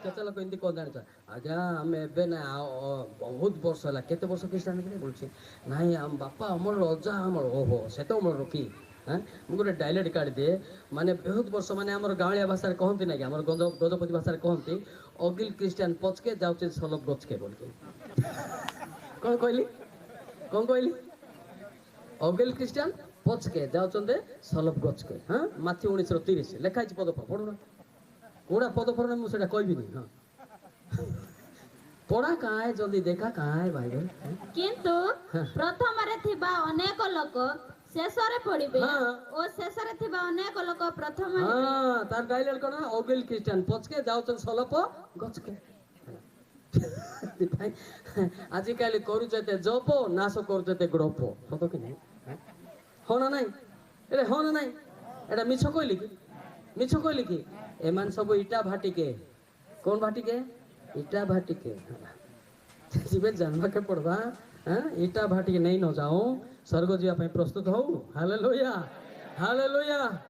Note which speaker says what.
Speaker 1: କେତେ ଲୋକ ଏମିତି କଣ ଜାଣିଛ ଆଜ୍ଞା ଆମେ ଏବେ ନା ବହୁତ ବର୍ଷ ହେଲା କେତେ ବର୍ଷ ଖ୍ରୀଷ୍ଟିଆନ ବୋଲୁଛି ନାଇଁ ଆମ ବାପା ଆମର ଅଜା ଆମର ଓହୋ ସେତ ଅମଳର କି ମୁଁ ଗୋଟେ ଡାଇଲେକ୍ଟ କାଢିଦିଏ ମାନେ ବହୁତ ବର୍ଷ ମାନେ ଆମର ଗାଁଳିଆ ଭାଷାରେ କହନ୍ତି ନାଇଁ କି ଆମର ଗଜପତି ଭାଷାରେ କହନ୍ତି ଅଗିଲ ଖ୍ରୀଷ୍ଟିଆନ ପଚକେ ଯାଉଛି ସଲବ ଗଛକେ ବୋଲିକି କଣ କହିଲି କଣ କହିଲି ଅଗିଲ ଖ୍ରୀଷ୍ଟିଆନ ପଚକେ ଯାଉଛନ୍ତି ସଲବ ଗଛକେ ହଁ ମାଥି 19:30 ଲେଖା ହେଇଛି ପଦ ପଢୁନ କୋଉଟା ପଦ ପଢୁନ ମୁଁ ସେଇଟା କହିବିନି ହଁ ପଢା କାଏ ଜଲ୍ଦି ଦେଖା କାଏ ବାଇବେଲ
Speaker 2: କିନ୍ତୁ ପ୍ରଥମରେ ଥିବା ଅନେକ ଲୋକ ଶେଷରେ ପଡିବେ
Speaker 1: ହଁ
Speaker 2: ଓ ଶେଷରେ ଥିବା ଅନେକ ଲୋକ ପ୍ରଥମ ହେବେ।
Speaker 1: ହଁ ତାର ଡାଇଲେକ୍ଟ କଣ ଅଗିଲ ଖ୍ରୀଷ୍ଟିଆନ ପଚକେ ଯାଉଛନ୍ତି ସଲପ ଗଛକେ ସେଥିପାଇଁ ଆଜିକାଲି କରୁଛ ଏତେ ଜପ ନାଶ କରୁଛ ଏତେ ଗ୍ରପ ସତ କି ନାଇଁ ହଁ ନା ନାଇଁ ଏରେ ହଁ ନା ନାଇଁ ଏଟା ମିଛ କହିଲି କି ମିଛ କହିଲି କି ଏମାନେ ସବୁ ଇଟା ଭାଟିକେ କौन भाटिके ईटा भाटिके ଯିବେ ଜାନବାକେ ପଡବା ଇଟା ଭାଟିକେ ନେଇ ନ ଯାଉ ସ୍वर्ग ଯିବା ପାଇଁ ପ୍ରସ୍ତୁତ ହଉ ହାଲେଲୁୟା ହାଲେଲୁୟା।